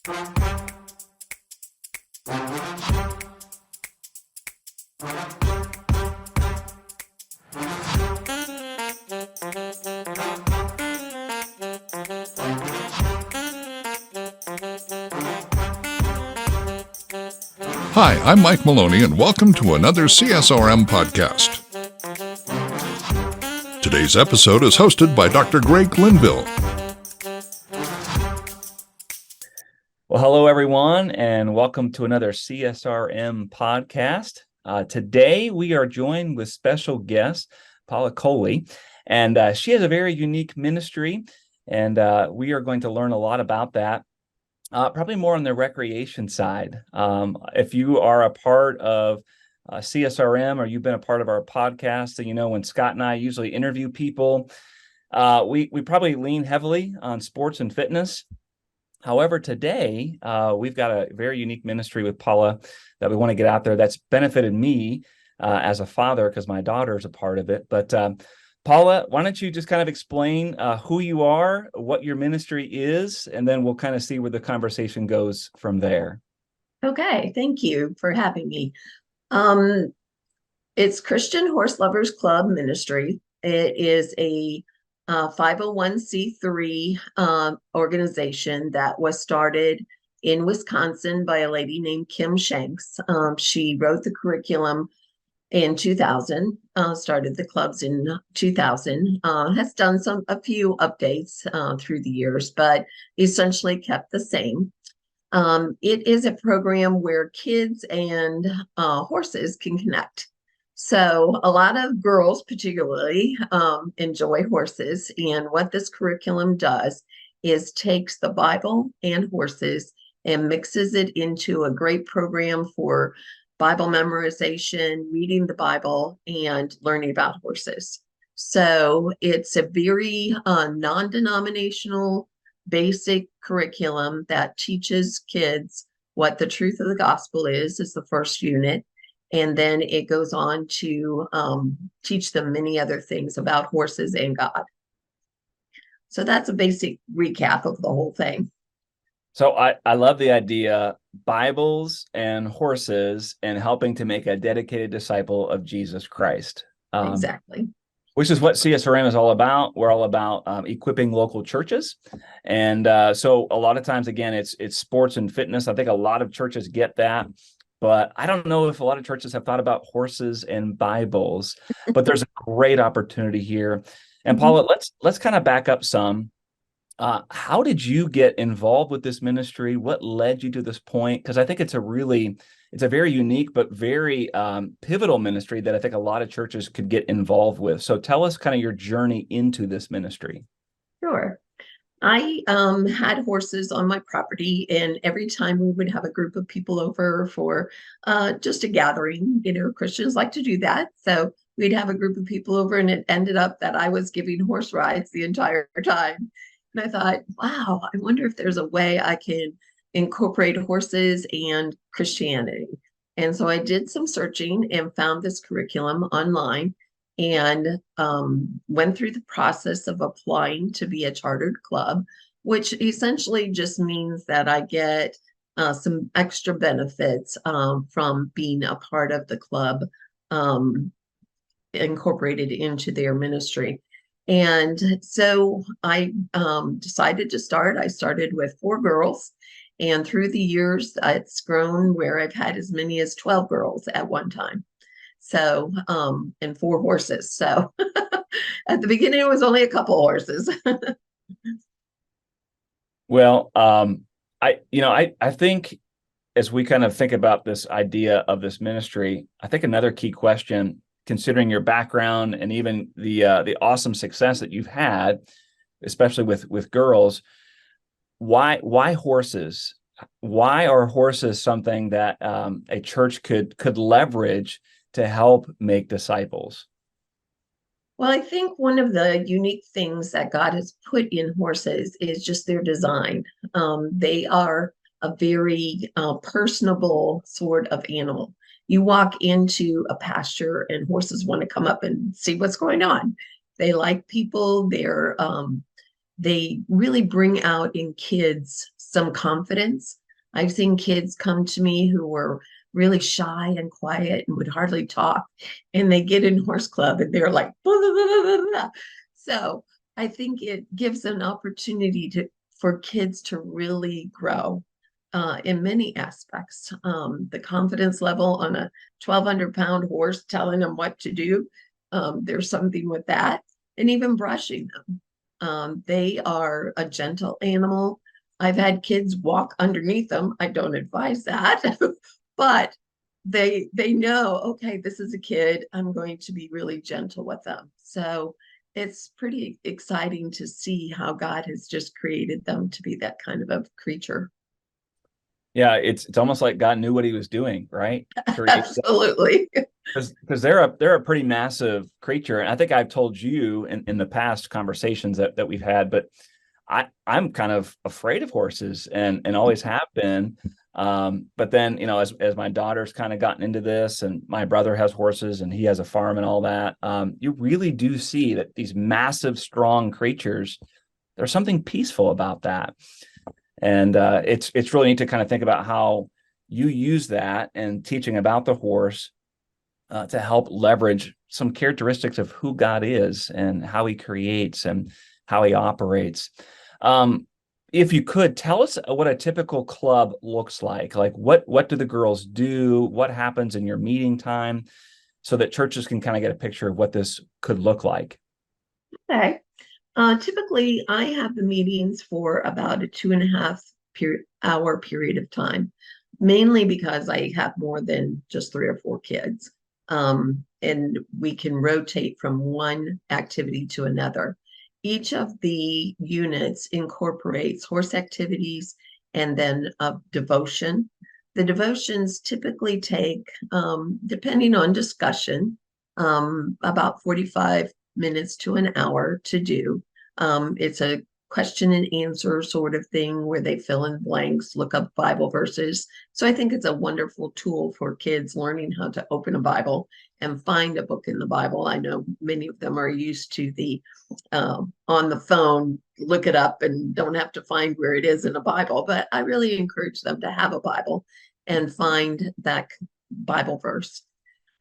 Hi, I'm Mike Maloney, and welcome to another CSRM podcast. Today's episode is hosted by Dr. Greg Linville. Well, hello, everyone, and welcome to another CSRM podcast. Today, we are joined with special guest, Paula Coley, and she has a very unique ministry, and we are going to learn a lot about that. Probably more on the recreation side. If you are a part of CSRM or you've been a part of our podcast, then you know when Scott and I usually interview people, we probably lean heavily on sports and fitness. However, today we've got a very unique ministry with Paula that we want to get out there that's benefited me as a father because my daughter is a part of it. But Paula, why don't you just kind of explain who you are, what your ministry is, and then we'll kind of see where the conversation goes from there. Okay, thank you for having me. It's Christian Horse Lovers Club Ministry. It is a 501c3 organization that was started in Wisconsin by a lady named Kim Shanks. She wrote the curriculum in 2000, started the clubs in 2000, has done a few updates through the years, but essentially kept the same. It is a program where kids and horses can connect. So a lot of girls particularly enjoy horses, and what this curriculum does is takes the Bible and horses and mixes it into a great program for Bible memorization, reading the Bible, and learning about horses. So it's a very non-denominational, basic curriculum that teaches kids what the truth of the gospel is the first unit. And then it goes on to teach them many other things about horses and God. So that's a basic recap of the whole thing. So I love the idea, Bibles and horses and helping to make a dedicated disciple of Jesus Christ. Exactly. Which is what CSRM is all about. We're all about equipping local churches. And so a lot of times, again, it's sports and fitness. I think a lot of churches get that. But I don't know if a lot of churches have thought about horses and Bibles. But there's a great opportunity here. And Paula, let's kind of back up some. How did you get involved with this ministry? What led you to this point? Because I think it's a very unique but very pivotal ministry that I think a lot of churches could get involved with. So tell us kind of your journey into this ministry. Sure. I had horses on my property, and every time we would have a group of people over for just a gathering, Christians like to do that. So we'd have a group of people over, and it ended up that I was giving horse rides the entire time. And I thought, wow, I wonder if there's a way I can incorporate horses and Christianity. And so I did some searching and found this curriculum online and went through the process of applying to be a chartered club, which essentially just means that I get some extra benefits from being a part of the club incorporated into their ministry. And so I decided to start. I started with 4 girls, and through the years, it's grown where I've had as many as 12 girls at one time. So, and 4 horses. So at the beginning, it was only a couple horses. Well, I think as we kind of think about this idea of this ministry, I think another key question, considering your background and even the awesome success that you've had, especially with girls, why horses? Why are horses something that a church could leverage to help make disciples? Well, I think one of the unique things that God has put in horses is just their design. They are a very personable sort of animal. You walk into a pasture and horses want to come up and see what's going on. They like people. They really bring out in kids some confidence. I've seen kids come to me who were really shy and quiet and would hardly talk, and they get in horse club and they're like, blah, blah, blah, blah, blah. So I think it gives an opportunity for kids to really grow in many aspects. The confidence level on a 1,200-pound horse telling them what to do, there's something with that. And even brushing them. They are a gentle animal. I've had kids walk underneath them. I don't advise that, but they know, okay, this is a kid. I'm going to be really gentle with them. So it's pretty exciting to see how God has just created them to be that kind of a creature. Yeah, it's almost like God knew what he was doing, right? Absolutely. Because they're a pretty massive creature. And I think I've told you in the past conversations that we've had, but I'm kind of afraid of horses and always have been. But then, as my daughter's kind of gotten into this, and my brother has horses and he has a farm and all that, you really do see that these massive, strong creatures, there's something peaceful about that. And it's really neat to kind of think about how you use that and teaching about the horse to help leverage some characteristics of who God is and how he creates and how he operates. If you could tell us what a typical club looks like what do the girls do? What happens in your meeting time so that churches can kind of get a picture of what this could look like? Okay. Typically, I have the meetings for about a 2.5 hour period of time, mainly because I have more than just 3 or 4 kids. And we can rotate from one activity to another. Each of the units incorporates horse activities and then a devotion. The devotions typically take, depending on discussion, about 45 minutes to an hour to do. It's a question and answer sort of thing where they fill in blanks, look up Bible verses. So I think it's a wonderful tool for kids learning how to open a Bible and find a book in the Bible. I know many of them are used to the on the phone, look it up and don't have to find where it is in a Bible, but I really encourage them to have a Bible and find that Bible verse.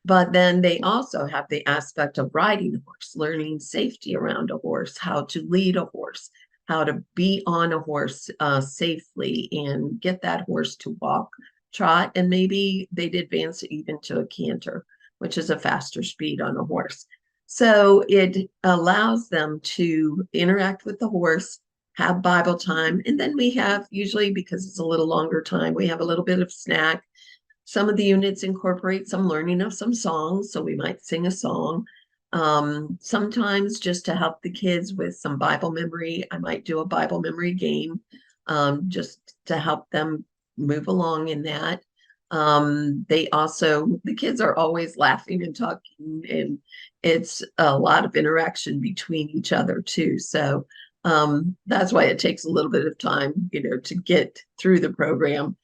But then they also have the aspect of riding a horse, learning safety around a horse, how to lead a horse, how to be on a horse safely and get that horse to walk, trot, and maybe they'd advance it even to a canter, which is a faster speed on a horse. So it allows them to interact with the horse, have Bible time, and then we have, usually because it's a little longer time, we have a little bit of snack. Some of the units incorporate some learning of some songs, so we might sing a song. Sometimes just to help the kids with some Bible memory, I might do a Bible memory game, just to help them move along in that. The kids are always laughing and talking, and it's a lot of interaction between each other too. So that's why it takes a little bit of time, to get through the program.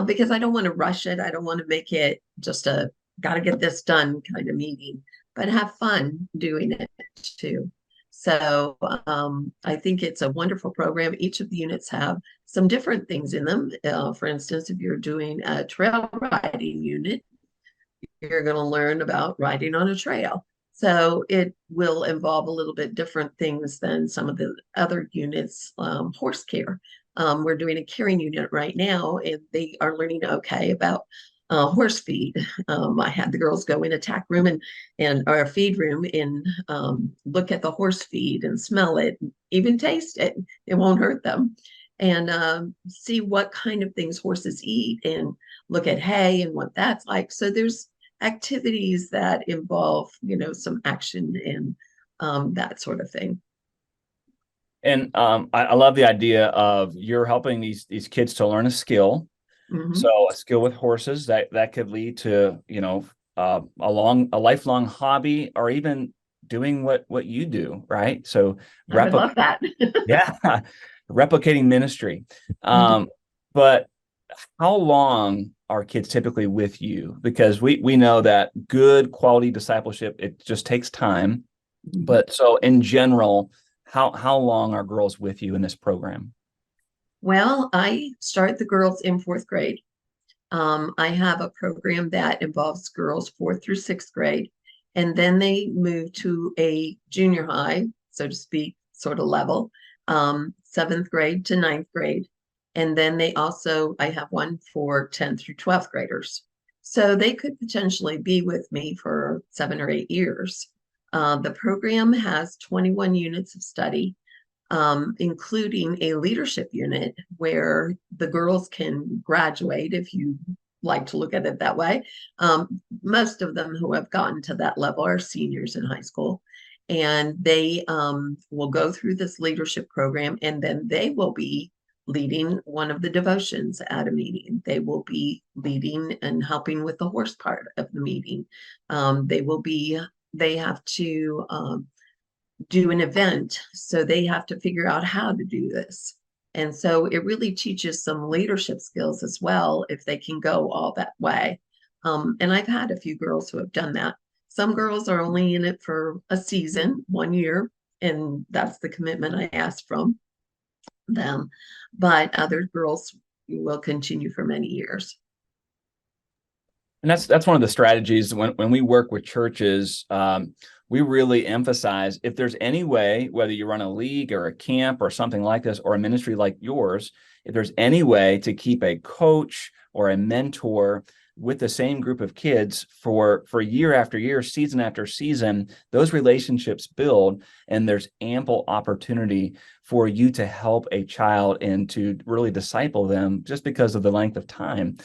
Because I don't want to rush it. I don't want to make it just a got to get this done kind of meeting, but have fun doing it too. So I think it's a wonderful program. Each of the units have some different things in them. For instance, if you're doing a trail riding unit, you're going to learn about riding on a trail. So it will involve a little bit different things than some of the other units, horse care. We're doing a caring unit right now, and they are learning about horse feed. I had the girls go in a tack room or a feed room and look at the horse feed and smell it, even taste it. It won't hurt them. And see what kind of things horses eat and look at hay and what that's like. So there's activities that involve, some action and that sort of thing. And I love the idea of you're helping these kids to learn a skill. Mm-hmm. So a skill with horses that could lead to, a lifelong hobby, or even doing what you do, right? So I would love that. Yeah, replicating ministry. But how long are kids typically with you? Because we know that good quality discipleship, it just takes time. But so in general, how long are girls with you in this program? Well, I start the girls in fourth grade. I have a program that involves girls fourth through sixth grade, and then they move to a junior high, so to speak, sort of level, seventh grade to ninth grade. And then I have one for 10th through 12th graders. So they could potentially be with me for 7 or 8 years. The program has 21 units of study, including a leadership unit where the girls can graduate, if you like to look at it that way. Most of them who have gotten to that level are seniors in high school, and they will go through this leadership program, and then they will be leading one of the devotions at a meeting. They will be leading and helping with the horse part of the meeting. They have to do an event, so they have to figure out how to do this. And so it really teaches some leadership skills as well if they can go all that way. And I've had a few girls who have done that. Some girls are only in it for a season, 1 year, and that's the commitment I ask from them. But other girls will continue for many years. And that's one of the strategies when we work with churches. We really emphasize, if there's any way, whether you run a league or a camp or something like this, or a ministry like yours, if there's any way to keep a coach or a mentor with the same group of kids for year after year, season after season, those relationships build, and there's ample opportunity for you to help a child and to really disciple them just because of the length of time.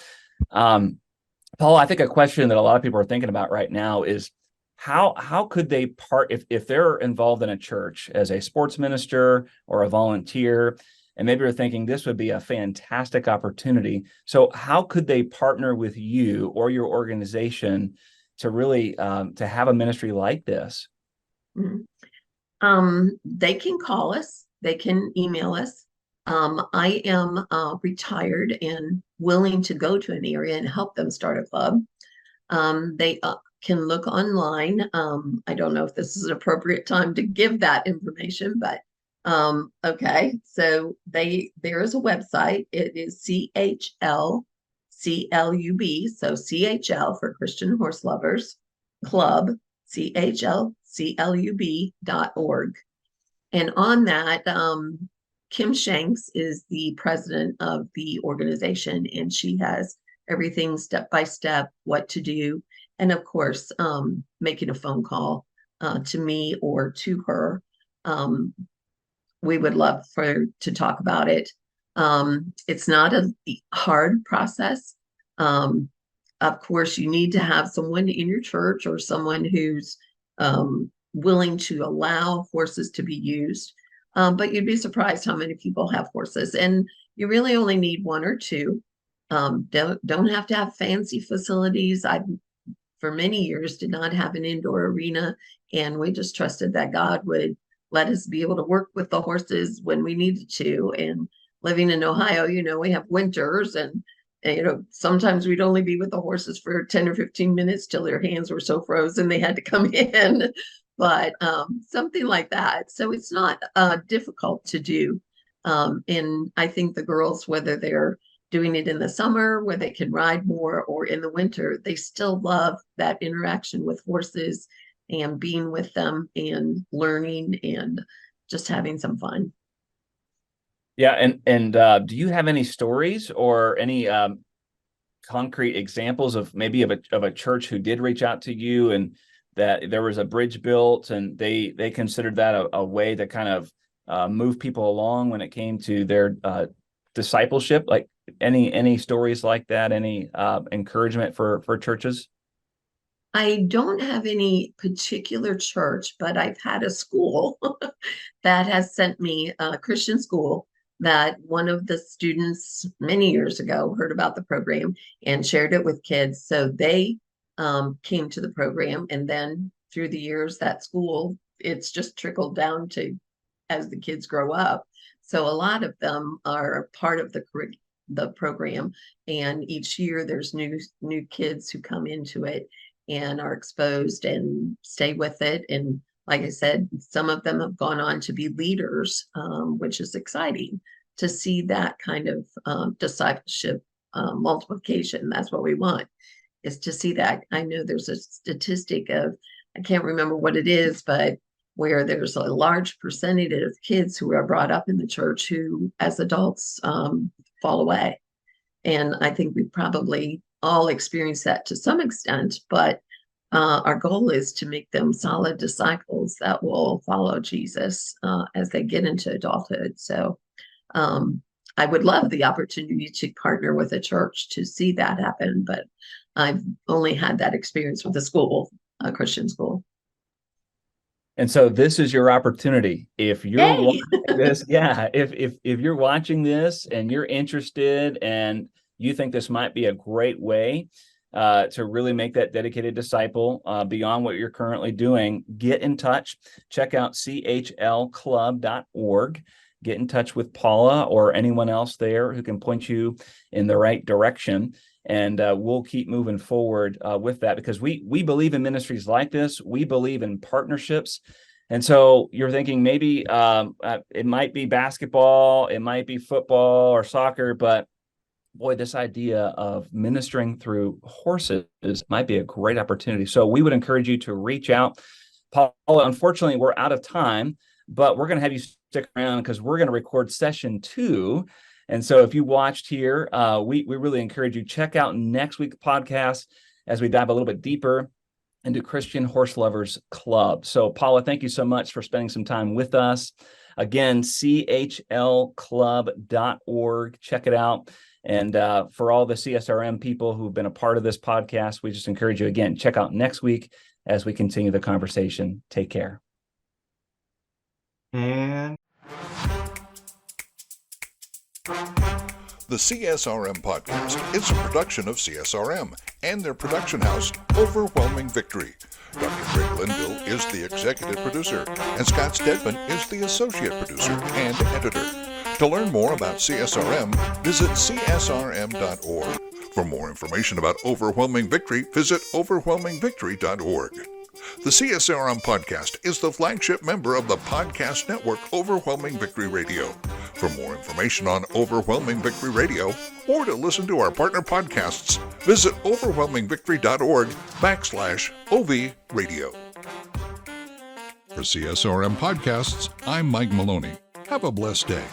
Paul, I think a question that a lot of people are thinking about right now is how could they if they're involved in a church as a sports minister or a volunteer, and maybe you're thinking this would be a fantastic opportunity. So how could they partner with you or your organization to really to have a ministry like this? They can call us, they can email us. I am retired and willing to go to an area and help them start a club. They can look online. I don't know if this is an appropriate time to give that information, but okay. So there is a website. It is CHLCLUB, so CHL for Christian Horse Lovers Club, CHLCLUB.org. And on that, Kim Shanks is the president of the organization, and she has everything step by step, what to do. And of course, making a phone call to me or to her. We would love to talk about it. It's not a hard process. Of course, you need to have someone in your church or someone who's willing to allow horses to be used. But you'd be surprised how many people have horses, and you really only need one or two. Don't have to have fancy facilities. I, for many years, did not have an indoor arena, and we just trusted that God would let us be able to work with the horses when we needed to. And living in Ohio, we have winters, and sometimes we'd only be with the horses for 10 or 15 minutes till their hands were so frozen they had to come in. But something like that. So it's not difficult to do. And I think the girls, whether they're doing it in the summer where they can ride more or in the winter, they still love that interaction with horses and being with them and learning and just having some fun. Yeah. And do you have any stories or any concrete examples of maybe of a church who did reach out to you and that there was a bridge built and they considered that a way to kind of move people along when it came to their discipleship? Like any stories like that, any encouragement for churches? I don't have any particular church, but I've had a school that has sent me a Christian school that one of the students many years ago heard about the program and shared it with kids. So they came to the program, and then through the years, that school, it's just trickled down to as the kids grow up. So a lot of them are part of the program, and each year there's new kids who come into it and are exposed and stay with it. And like I said, some of them have gone on to be leaders, which is exciting. to see that kind of discipleship multiplication. That's what we want, is to see that. I know there's a statistic of, I can't remember what it is, but where there's a large percentage of kids who are brought up in the church who, as adults, fall away. And I think we probably all experience that to some extent, but our goal is to make them solid disciples that will follow Jesus as they get into adulthood. So I would love the opportunity to partner with a church to see that happen, but I've only had that experience with a school, a Christian school. And so this is your opportunity. If you're watching this, if you're watching this and you're interested and you think this might be a great way to really make that dedicated disciple beyond what you're currently doing, get in touch. Check out chlclub.org. Get in touch with Paula or anyone else there who can point you in the right direction. And we'll keep moving forward with that, because we believe in ministries like this. We believe in partnerships. And so you're thinking maybe it might be basketball, it might be football or soccer, but boy, this idea of ministering through horses might be a great opportunity. So we would encourage you to reach out. Paula, unfortunately, we're out of time, but we're going to have you stick around because we're going to record session 2. And so if you watched here, we really encourage you, check out next week's podcast as we dive a little bit deeper into Christian Horse Lovers Club. So Paula, thank you so much for spending some time with us. Again, chlclub.org. Check it out. And for all the CSRM people who've been a part of this podcast, we just encourage you, again, check out next week as we continue the conversation. Take care. And The CSRM podcast is a production of CSRM and their production house, Overwhelming Victory. Dr. Greg Linville is the executive producer, and Scott Stedman is the associate producer and editor. To learn more about CSRM, visit csrm.org. For more information about Overwhelming Victory, visit overwhelmingvictory.org. The CSRM podcast is the flagship member of the podcast network Overwhelming Victory Radio. For more information on Overwhelming Victory Radio, or to listen to our partner podcasts, visit overwhelmingvictory.org/OV Radio. For CSRM Podcasts, I'm Mike Maloney. Have a blessed day.